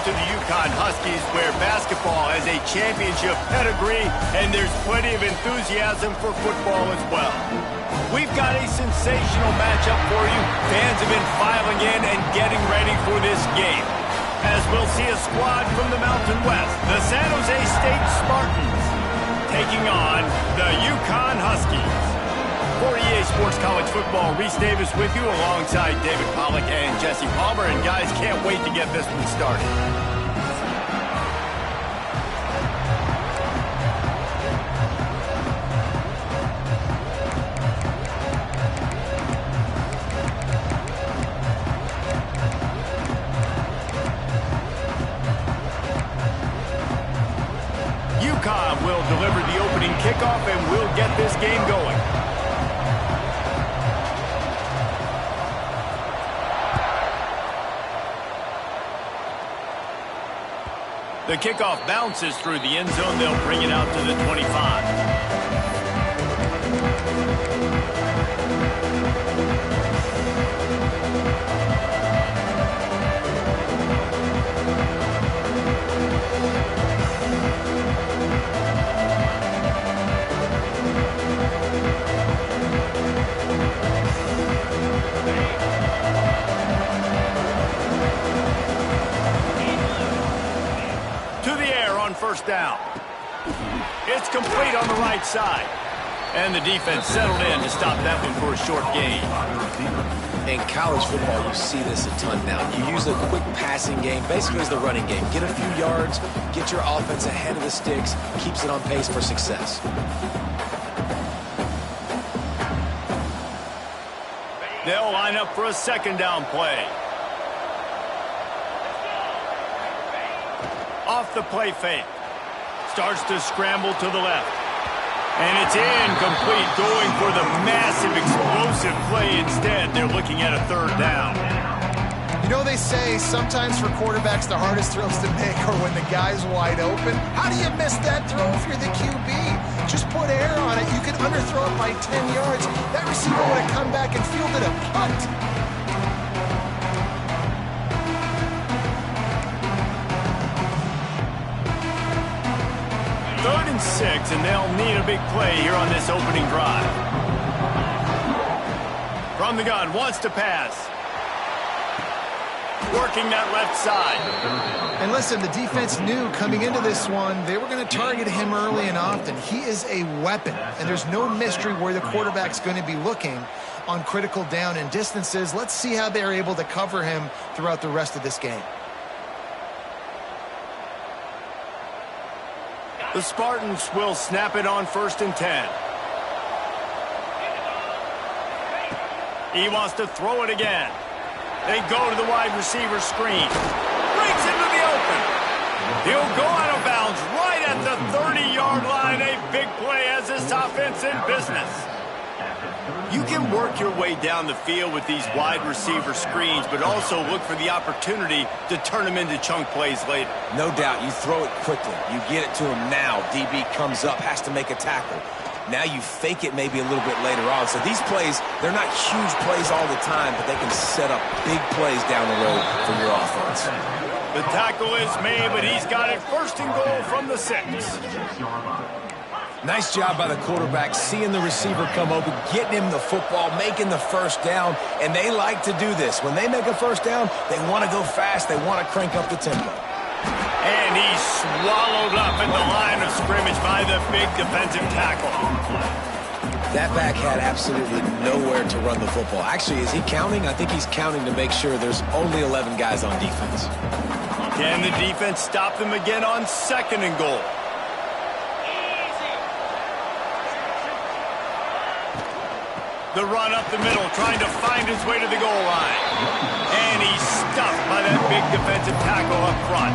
to the UConn Huskies, where basketball has a championship pedigree and there's plenty of enthusiasm for football as well. We've got a sensational matchup for you. Fans have been filing in and getting ready for this game, as we'll see a squad from the Mountain West, the San Jose State Spartans, taking on the UConn Huskies. For EA Sports College Football, Reese Davis with you alongside David Pollack and Jesse Palmer. And guys, can't wait to get this one started. UConn will deliver the opening kickoff and we'll get this game going. The kickoff bounces through the end zone. They'll bring it out to the 25. First down. It's complete on the right side. And the defense settled in to stop that one for a short gain. In college football, you see this a ton now. You use a quick passing game, basically as the running game. Get a few yards, get your offense ahead of the sticks, keeps it on pace for success. They'll line up for a second down play. Off the play fake. Starts to scramble to the left. And it's incomplete, going for the massive explosive play instead. They're looking at a third down. You know, they say sometimes for quarterbacks the hardest throws to make are when the guy's wide open. How do you miss that throw if you're the QB? Just put air on it. You can underthrow it by 10 yards. That receiver would have come back and fielded a punt. Third and 6, and they'll need a big play here on this opening drive. From the gun, wants to pass. Working that left side. And listen, the defense knew coming into this one, they were going to target him early and often. He is a weapon, and there's no mystery where the quarterback's going to be looking on critical down and distances. Let's see how they're able to cover him throughout the rest of this game. The Spartans will snap it on 1st and 10. He wants to throw it again. They go to the wide receiver screen. Breaks into the open. He'll go out of bounds right at the 30-yard line. A big play as this offense in business. You can work your way down the field with these wide receiver screens, but also look for the opportunity to turn them into chunk plays later. No doubt, you throw it quickly. You get it to him now. DB comes up, has to make a tackle. Now you fake it maybe a little bit later on. So these plays, they're not huge plays all the time, but they can set up big plays down the road for your offense. The tackle is made, but he's got it 1st and goal from the 6. Nice job by the quarterback, seeing the receiver come open, getting him the football, making the first down, and they like to do this. When they make a first down, they want to go fast, they want to crank up the tempo. And he's swallowed up at the line of scrimmage by the big defensive tackle. That back had absolutely nowhere to run the football. Actually, is he counting? I think he's counting to make sure there's only 11 guys on defense. Can the defense stop them again on 2nd and goal? The run up the middle, trying to find his way to the goal line. And he's stuffed by that big defensive tackle up front.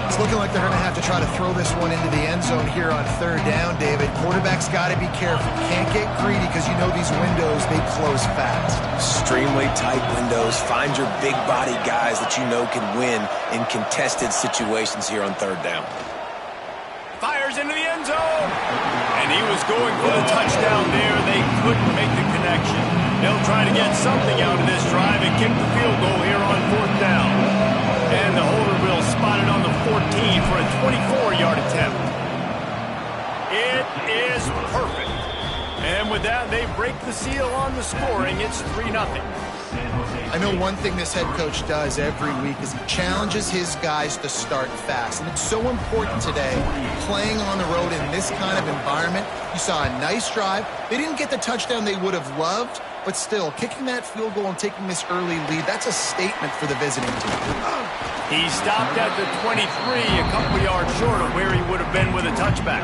It's looking like they're going to have to try to throw this one into the end zone here on 3rd down, David. Quarterback's got to be careful. Can't get greedy because you know these windows, they close fast. Extremely tight windows. Find your big body guys that you know can win in contested situations here on 3rd down. Fires into the end zone. And he was going for the touchdown there. They couldn't make the connection. They'll try to get something out of this drive and kick the field goal here on 4th down. And the holder will And with that, they break the seal on the scoring. It's 3-0. I know one thing this head coach does every week is he challenges his guys to start fast. And it's so important today, playing on the road in this kind of environment. You saw a nice drive. They didn't get the touchdown they would have loved, but still, kicking that field goal and taking this early lead, that's a statement for the visiting team. He stopped at the 23, a couple yards short of where he would have been with a touchback.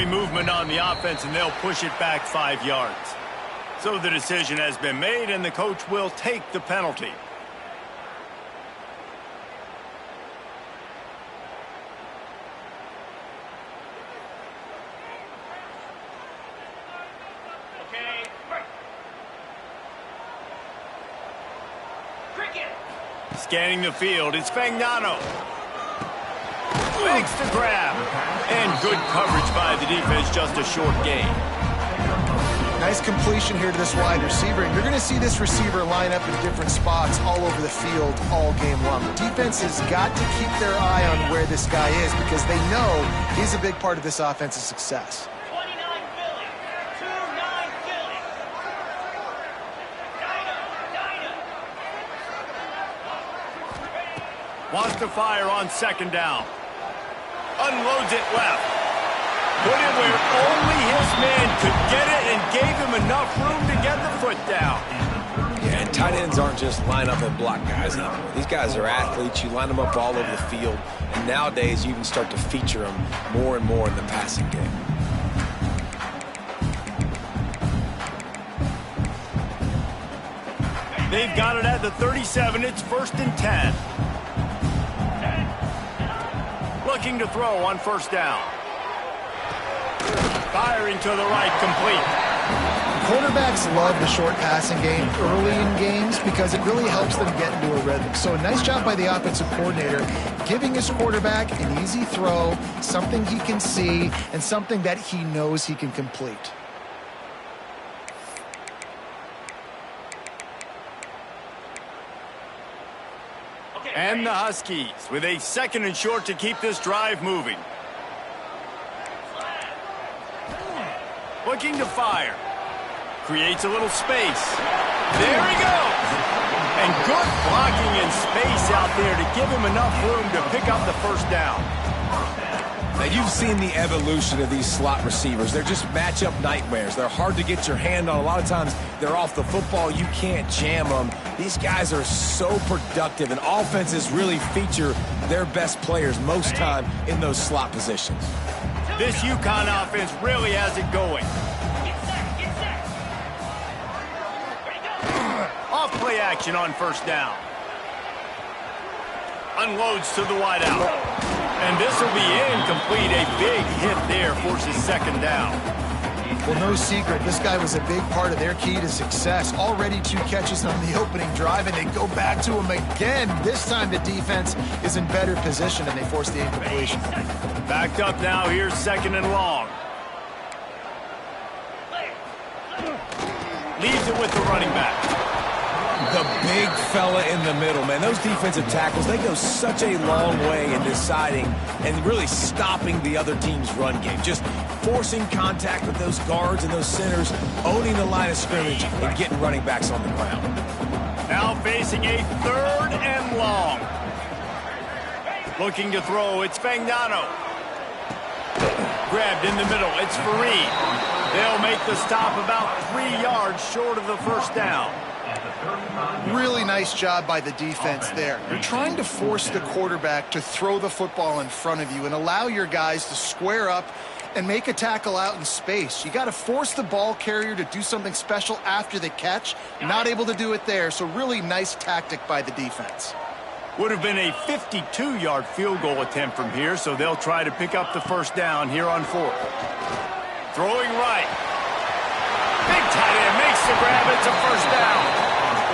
Movement on the offense, and they'll push it back 5 yards. So the decision has been made, and the coach will take the penalty. Scanning the field, it's Fagnano. Makes the grab. And good coverage by the defense, just a short gain. Nice completion here to this wide receiver. And you're going to see this receiver line up in different spots all over the field all game long. The defense has got to keep their eye on where this guy is because they know he's a big part of this offense's success. 29 Philly. 2-9 Philly. Wants to fire on second down. Unloads it left. Put it where only his man could get it and gave him enough room to get the foot down. Yeah, and tight ends aren't just line up and block guys anymore. These guys are athletes. You line them up all over the field. And nowadays, you can start to feature them more and more in the passing game. They've got it at the 37. It's 1st and 10. Looking to throw on first down. Firing to the right, complete. Quarterbacks love the short passing game early in games because it really helps them get into a rhythm. So a nice job by the offensive coordinator giving his quarterback an easy throw, something he can see, and something that he knows he can complete. And the Huskies with a 2nd and short to keep this drive moving. Looking to fire. Creates a little space. There he goes. And good blocking and space out there to give him enough room to pick up the first down. Now, you've seen the evolution of these slot receivers. They're just matchup nightmares. They're hard to get your hand on. A lot of times, they're off the football. You can't jam them. These guys are so productive, and offenses really feature their best players most time in those slot positions. This UConn offense really has it going. Off play action on first down. Unloads to the wideout. And this will be incomplete. A big hit there forces second down. Well, no secret, this guy was a big part of their key to success. Already 2 catches on the opening drive, and they go back to him again. This time the defense is in better position, and they force the incompletion. Backed up now. Here's 2nd and long. Leaves it with the running back. The big fella in the middle, man. Those defensive tackles, they go such a long way in deciding and really stopping the other team's run game. Just forcing contact with those guards and those centers, owning the line of scrimmage, and getting running backs on the ground. Now facing a 3rd and long. Looking to throw, it's Fagnano. Grabbed in the middle, it's Fareed. They'll make the stop about 3 yards short of the first down. Really nice job by the defense there. You're trying to force the quarterback to throw the football in front of you and allow your guys to square up and make a tackle out in space. You got to force the ball carrier to do something special after the catch. Not able to do it there, so really nice tactic by the defense. Would have been a 52-yard field goal attempt from here, so they'll try to pick up the first down here on 4th. Throwing right. Big tight end makes the grab. It's a first down.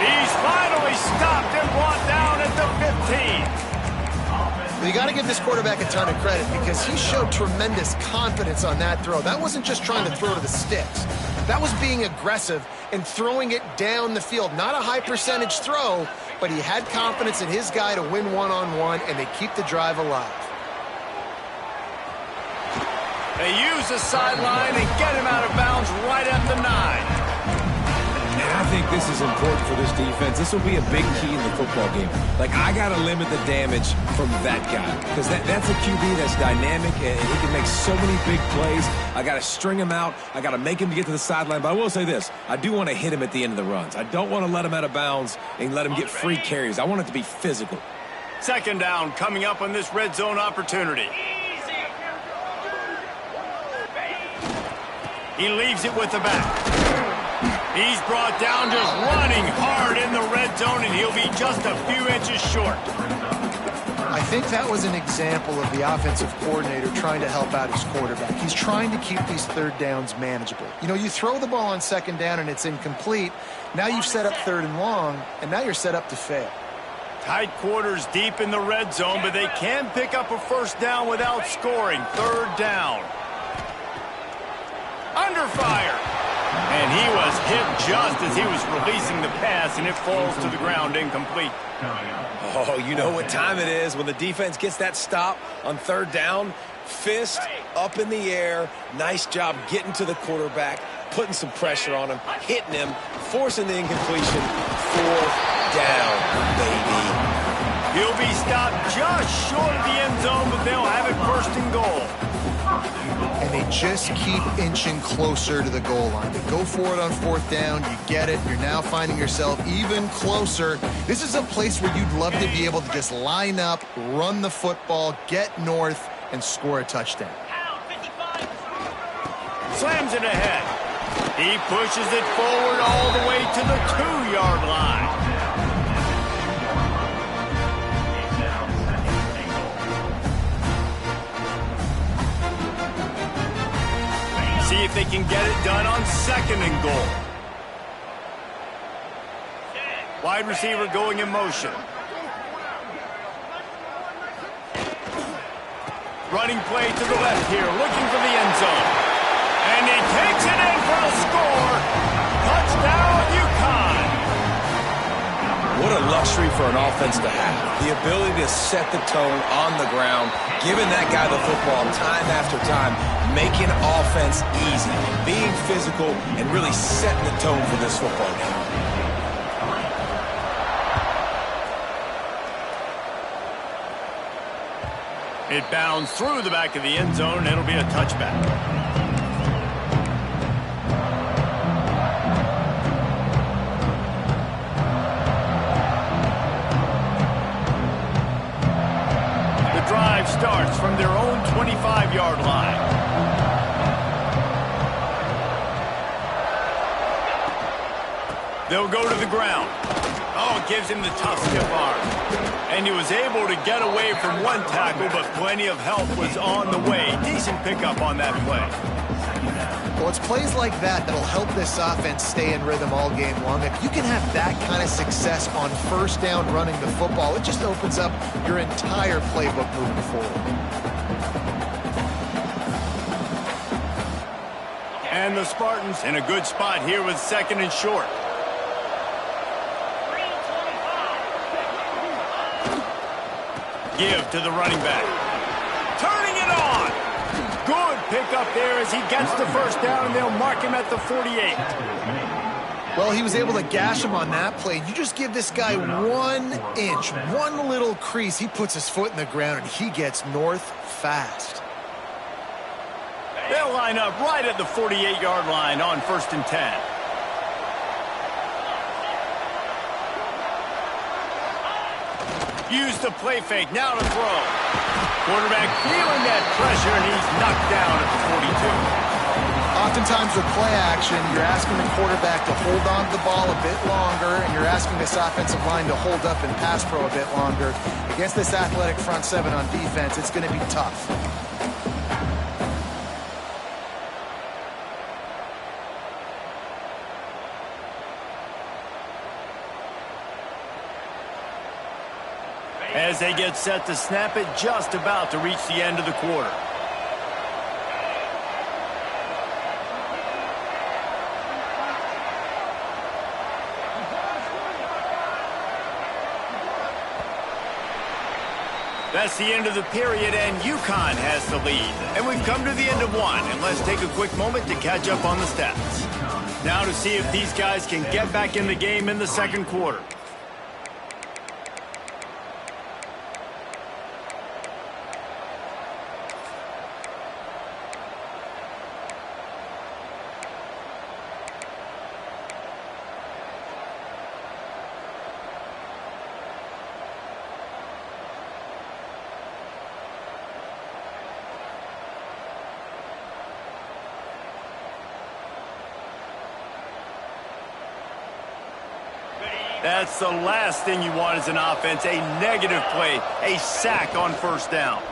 He's finally stopped and brought down at the Well, you got to give this quarterback a ton of credit because he showed tremendous confidence on that throw. That wasn't just trying to throw to the sticks. That was being aggressive and throwing it down the field. Not a high percentage throw, but he had confidence in his guy to win one-on-one, and they keep the drive alive. They use the sideline and get him out of bounds right at the 9. And I think this is important for this defense. This will be a big key in the football game. Like, I got to limit the damage from that guy because that's a QB that's dynamic and he can make so many big plays. I got to string him out. I got to make him to get to the sideline. But I will say this. I do want to hit him at the end of the runs. I don't want to let him out of bounds and let him get free carries. I want it to be physical. Second down coming up on this red zone opportunity. He leaves it with the back. He's brought down just running hard in the red zone, and he'll be just a few inches short. I think that was an example of the offensive coordinator trying to help out his quarterback. He's trying to keep these third downs manageable. You know, you throw the ball on second down and it's incomplete. Now you've set up third and long, and now you're set up to fail. Tight quarters deep in the red zone, but they can pick up a first down without scoring. Third down. Under fire. And he was hit just as he was releasing the pass, and it falls to the ground incomplete. Oh, you know what time it is when the defense gets that stop on third down. Fist up in the air. Nice job getting to the quarterback, putting some pressure on him, hitting him, forcing the incompletion. Fourth down, baby. He'll be stopped just short of the end zone, but they'll have it first and goal. And they just keep inching closer to the goal line. They go for it on fourth down. You get it. You're now finding yourself even closer. This is a place where you'd love to be able to just line up, run the football, get north, and score a touchdown. Slams it ahead. He pushes it forward all the way to the 2-yard line. See if they can get it done on second and goal. Wide receiver going in motion. Running play to the left here, looking for the end zone. And he takes it in for a score. Touchdown, UConn. What a luxury for an offense to have. The ability to set the tone on the ground, giving that guy the football time after time, making offense easy, being physical, and really setting the tone for this football game. It bounds through the back of the end zone, and it'll be a touchback. The drive starts from their own 25-yard line. They'll go to the ground. Oh, it gives him the tough stiff arm. And he was able to get away from one tackle, but plenty of help was on the way. Decent pickup on that play. Well, it's plays like that that'll help this offense stay in rhythm all game long. If you can have that kind of success on first down running the football, it just opens up your entire playbook moving forward. And the Spartans in a good spot here with second and short. Give to the running back. Turning it on. Good pickup there as he gets the first down, and they'll mark him at the 48. Well, he was able to gash him on that play. You just give this guy 1 inch, one little crease. He puts his foot in the ground, and he gets north fast. They'll line up right at the 48-yard line on first and 10. Use the play fake, now to throw. Quarterback feeling that pressure, and he's knocked down at the 42. Oftentimes with play action, you're asking the quarterback to hold on to the ball a bit longer, and you're asking this offensive line to hold up and pass pro a bit longer. Against this athletic front seven on defense, it's going to be tough. as they get set to snap it just about to reach the end of the quarter. That's the end of the period, and UConn has the lead. And we've come to the end of one, and let's take a quick moment to catch up on the stats. Now to see if these guys can get back in the game in the second quarter. That's the last thing you want as an offense, a negative play, a sack on first down.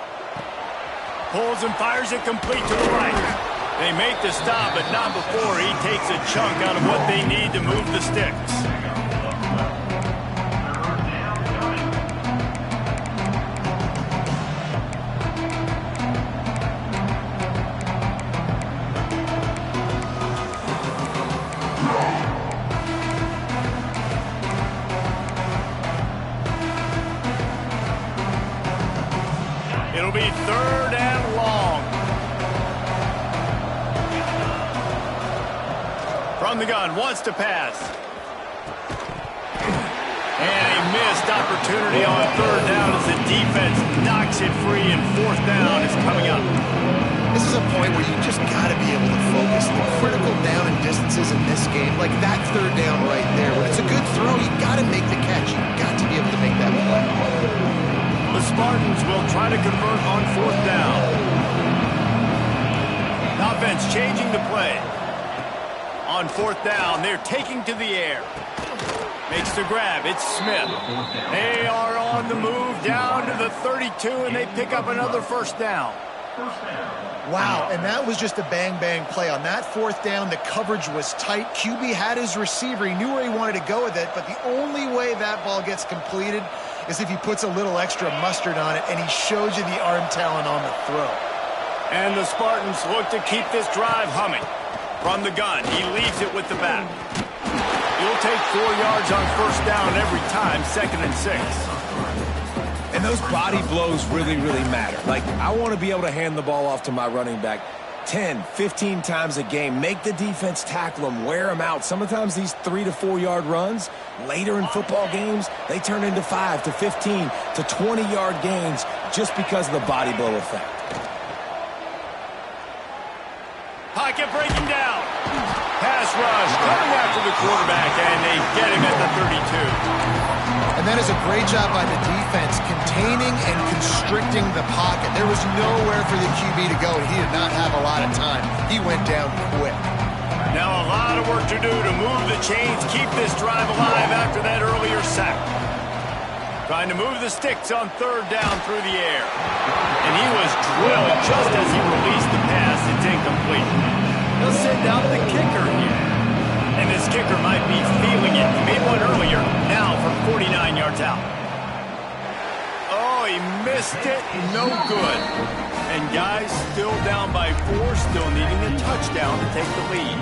Pulls and fires it complete to the right. They make the stop, but not before he takes a chunk out of what they need to move the sticks. It'll be third and long. From the gun, wants to pass. And a missed opportunity on third down as the defense knocks it free, and fourth down is coming up. This is a point where you just got to be able to focus. The critical down and distances in this game, like that third down right there. When it's a good throw, you got to make the catch. You got to be able to make that play. The Spartans will try to convert on fourth down. Offense changing the play. On fourth down, they're taking to the air. Makes the grab. It's Smith. They are on the move down to the 32, and they pick up another first down. Wow, and that was just a bang-bang play. On that fourth down, the coverage was tight. QB had his receiver. He knew where he wanted to go with it, but the only way that ball gets completed is if he puts a little extra mustard on it, and he shows you the arm talent on the throw. And the Spartans look to keep this drive humming. From the gun, he leaves it with the back. He'll take 4 yards on first down every time, 2nd and 6. And those body blows really, really matter. Like, I want to be able to hand the ball off to my running back 10, 15 times a game. Make the defense tackle them, wear them out. Sometimes these 3 to 4 yard runs, later in football games, they turn into 5 to 15 to 20 yard gains just because of the body blow effect. Pocket breaking down. Pass rush coming after the quarterback, and they get him at the 32. And that is a great job by the defense, containing and constricting the pocket. There was nowhere for the QB to go, and he did not have a lot of time. He went down quick. Now a lot of work to do to move the chains, keep this drive alive after that earlier sack. Trying to move the sticks on third down through the air. And he was drilled just as he released the pass. It's incomplete. They'll send out the kicker here. And this kicker might be feeling it. He made one earlier, now from 49 yards out. Oh, he missed it. No good. And guys still down by 4, still needing a touchdown to take the lead.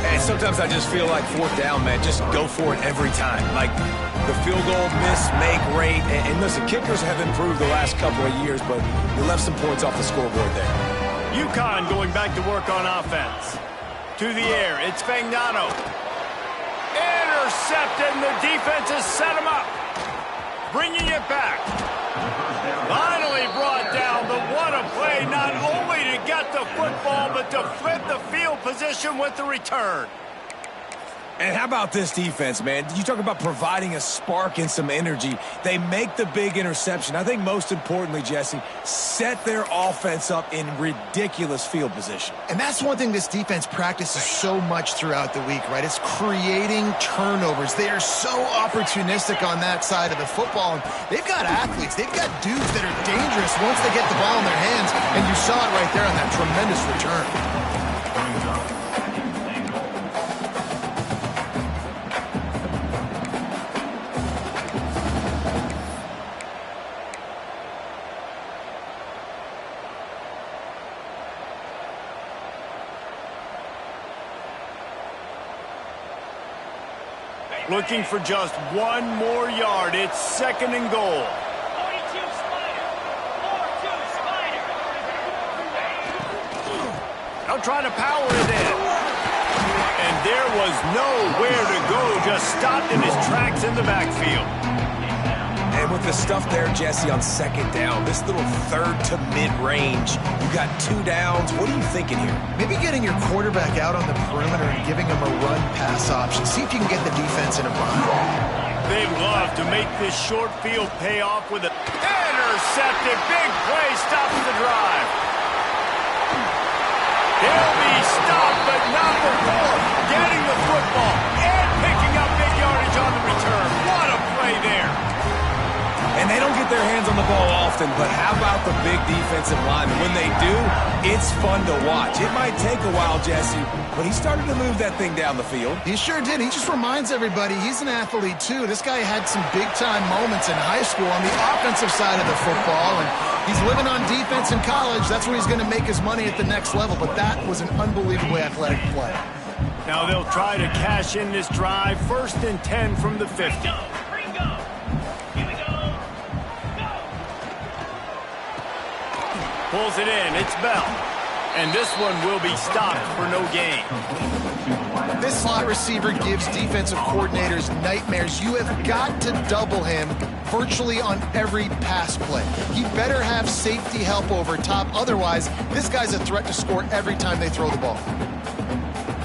And sometimes I just feel like fourth down, man, just go for it every time. Like the field goal miss, make rate. And listen, kickers have improved the last couple of years, but you left some points off the scoreboard there. UConn going back to work on offense. To the air, it's Fagnano. Intercepted, and the defense has set him up. Bringing it back. Finally brought down, but what a play, not only to get the football, but to flip the field position with the return. And how about this defense, man? You talk about providing a spark and some energy. They make the big interception. I think most importantly, Jesse, set their offense up in ridiculous field position. And that's one thing this defense practices so much throughout the week, right? It's creating turnovers. They are so opportunistic on that side of the football. And they've got athletes. They've got dudes that are dangerous once they get the ball in their hands. And you saw it right there on that tremendous return. Looking for just one more yard. It's 2nd and goal. 42 Spider. 4-2 Spider. They'll try to power it in. And there was nowhere to go. Just stopped in his tracks in the backfield. And with the stuff there, Jesse, on 2nd down, this little 3rd to mid-range, you got 2 downs. What are you thinking here? Maybe getting your quarterback out on the perimeter and giving him a run-pass option. See if you can get the defense in a bind. They love to make this short field pay off with an intercepted. Big play stops the drive. He'll be stopped, but not before getting the football and picking up big yardage on the return. What a play there. And they don't get their hands on the ball often, but how about the big defensive line? When they do, it's fun to watch. It might take a while, Jesse, but he started to move that thing down the field. He sure did. He just reminds everybody he's an athlete, too. This guy had some big-time moments in high school on the offensive side of the football, and he's living on defense in college. That's where he's going to make his money at the next level, but that was an unbelievably athletic play. Now they'll try to cash in this drive. 1st and 10 from the 50. Pulls it in. It's Bell. And this one will be stopped for no gain. This slot receiver gives defensive coordinators nightmares. You have got to double him virtually on every pass play. He better have safety help over top. Otherwise, this guy's a threat to score every time they throw the ball.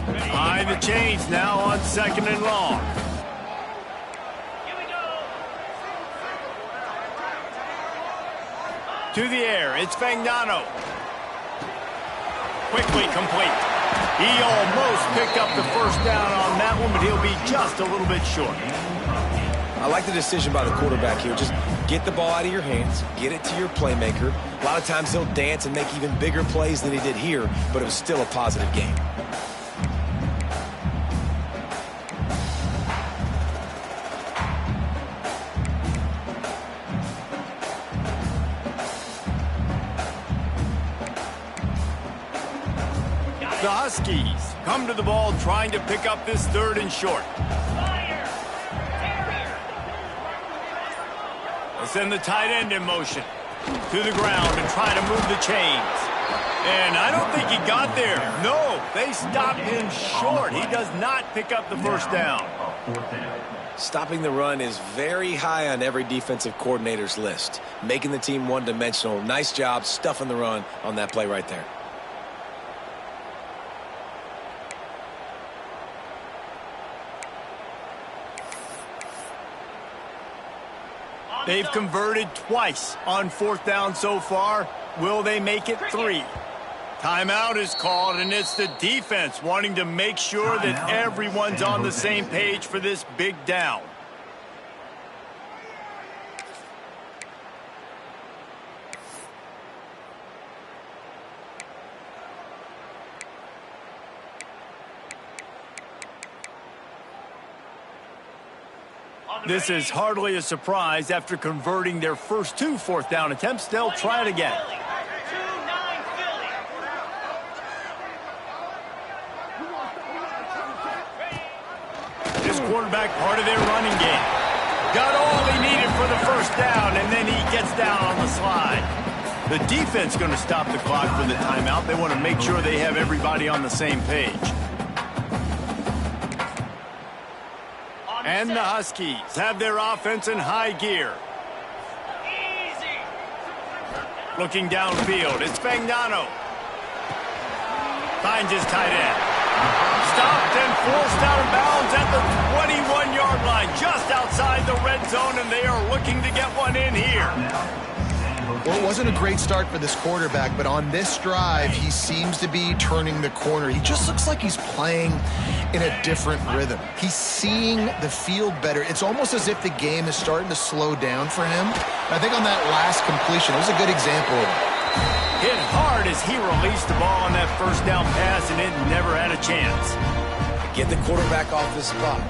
Behind the chains now on 2nd and long. To the air, it's Fagnano. Quickly complete. He almost picked up the 1st down on that one, but he'll be just a little bit short. I like the decision by the quarterback here. Just get the ball out of your hands, get it to your playmaker. A lot of times he'll dance and make even bigger plays than he did here, but it was still a positive game. The Huskies come to the ball trying to pick up this 3rd and short. They send the tight end in motion to the ground and try to move the chains. And I don't think he got there. No, they stopped him short. He does not pick up the 1st down. Stopping the run is very high on every defensive coordinator's list. Making the team one-dimensional. Nice job stuffing the run on that play right there. They've converted twice on 4th down so far. Will they make it 3? Timeout is called, and it's the defense wanting to make sure that everyone's on the same page for this big down. This is hardly a surprise. After converting their first 2 4th down attempts, they'll try it again. 2-9 Philly. This quarterback part of their running game. Got all he needed for the 1st down, and then he gets down on the slide. The defense going to stop the clock for the timeout. They want to make sure they have everybody on the same page. And the Huskies have their offense in high gear. Easy. Looking downfield, it's Fagnano. Finds his tight end. Stopped and forced out of bounds at the 21-yard line, just outside the red zone, and they are looking to get one in here. Well, it wasn't a great start for this quarterback, but on this drive, he seems to be turning the corner. He just looks like he's playing in a different rhythm. He's seeing the field better. It's almost as if the game is starting to slow down for him. And I think on that last completion, it was a good example of it. Hit hard as he released the ball on that 1st down pass, and it never had a chance. Get the quarterback off his spot.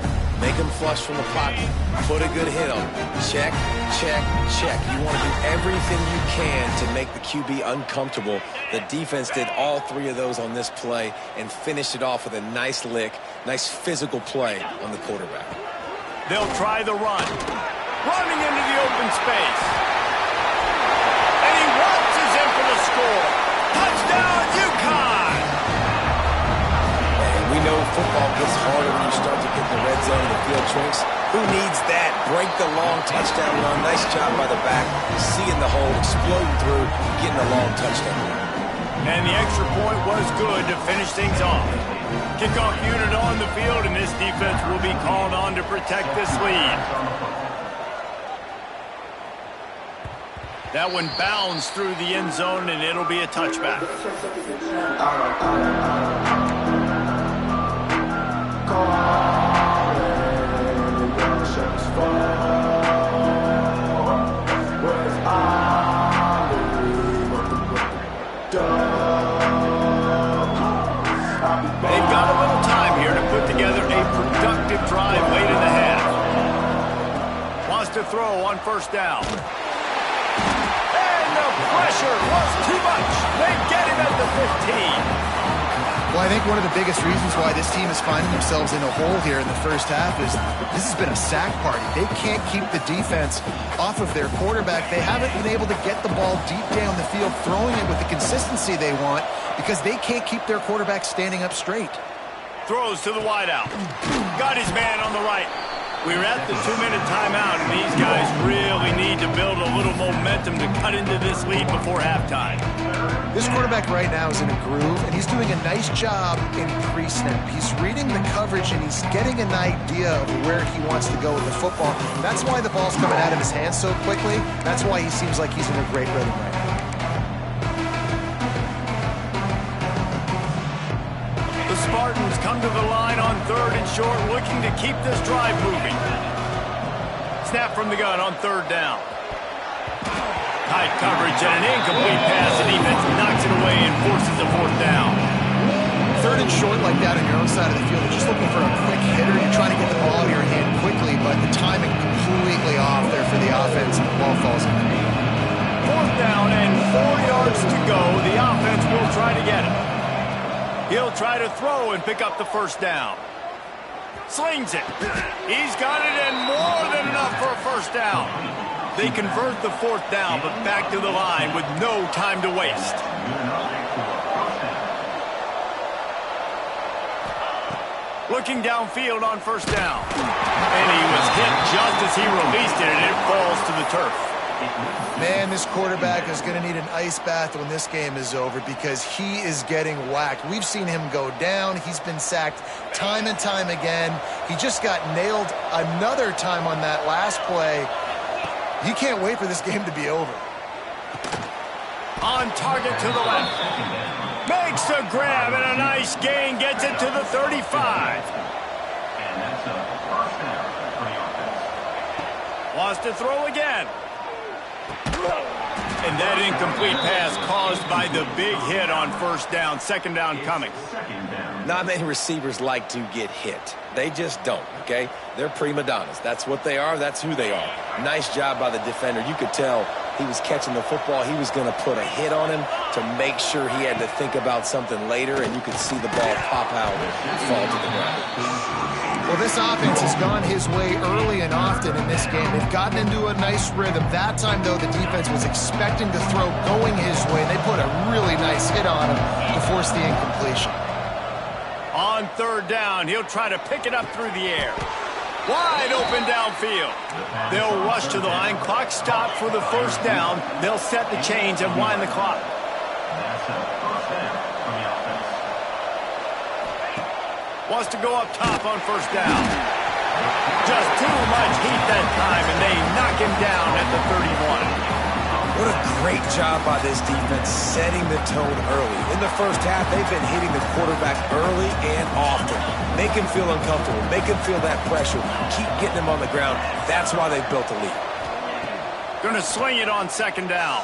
Make him flush from the pocket. Put a good hit on him. Check, check, check. You want to do everything you can to make the QB uncomfortable. The defense did all 3 of those on this play and finished it off with a nice lick, nice physical play on the quarterback. They'll try the run. Running into the open space. And he waltzes in for the score. Touchdown, UConn! And we know football gets harder when you start to get in the red zone and the field tricks. Who needs that? Break the long touchdown run. Nice job by the back. Seeing the hole, exploding through, getting a long touchdown. And the extra point was good to finish things off. Kickoff unit on the field, and this defense will be called on to protect this lead. That one bounds through the end zone, and it'll be a touchback. They've got a little time here to put together a productive drive late in the half. Wants to throw on first down. And the pressure was too much. They get him at the 15. Well, I think one of the biggest reasons why this team is finding themselves in a hole here in the first half is this has been a sack party. They can't keep the defense off of their quarterback. They haven't been able to get the ball deep down the field, throwing it with the consistency they want because they can't keep their quarterback standing up straight. Throws to the wideout. Got his man on the right. We're at the 2-minute timeout, and these guys really need to build a little momentum to cut into this lead before halftime. This quarterback right now is in a groove, and he's doing a nice job in pre-snap. He's reading the coverage, and he's getting an idea of where he wants to go with the football. That's why the ball's coming out of his hands so quickly. That's why he seems like he's in a great rhythm right now. The Spartans come to the line on 3rd and short, looking to keep this drive moving. Snap from the gun on 3rd down. Tight coverage and an incomplete pass. The defense knocks it away and forces a 4th down. 3rd and short like that on your own side of the field, you're just looking for a quick hitter. You're trying to get the ball out of your hand quickly, but the timing completely off there for the offense, and the ball falls complete. 4th down and 4 yards to go. The offense will try to get it. He'll try to throw and pick up the 1st down. Slings it. He's got it and more than enough for a 1st down. They convert the 4th down, but back to the line with no time to waste. Looking downfield on 1st down. And he was hit just as he released it, and it falls to the turf. Man, this quarterback is going to need an ice bath when this game is over because he is getting whacked. We've seen him go down. He's been sacked time and time again. He just got nailed another time on that last play. You can't wait for this game to be over. On target to the left. Makes the grab and a nice gain. Gets it to the 35. Wants to throw again. And that incomplete pass caused by the big hit on 1st down. 2nd down coming. Not many receivers like to get hit. They just don't, okay? They're prima donnas. That's what they are. That's who they are. Nice job by the defender. You could tell he was catching the football. He was going to put a hit on him to make sure he had to think about something later, and you could see the ball pop out and fall to the ground. Well, this offense has gone his way early and often in this game. They've gotten into a nice rhythm. That time, though, the defense was expecting to throw going his way. They put a really nice hit on him to force the incompletion. On 3rd down, he'll try to pick it up through the air. Wide open downfield. They'll rush to the line. Clock stopped for the 1st down. They'll set the chains and wind the clock. Wants to go up top on 1st down. Just too much heat that time, and they knock him down at the 31. What a great job by this defense setting the tone early. In the first half, they've been hitting the quarterback early and often. Make him feel uncomfortable. Make him feel that pressure. Keep getting him on the ground. That's why they've built a lead. Going to swing it on 2nd down.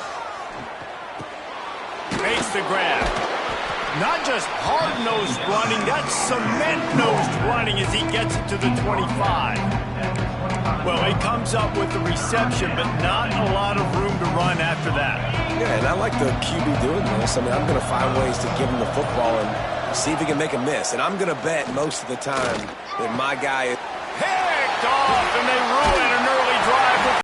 Makes the grab. Not just hard-nosed running, that's cement-nosed running as he gets it to the 25. Well, he comes up with the reception, but not a lot of room to run after that. Yeah, and I like the QB doing this. I mean, I'm going to find ways to give him the football and see if he can make a miss. And I'm going to bet most of the time that my guy... Here off, and they ruin a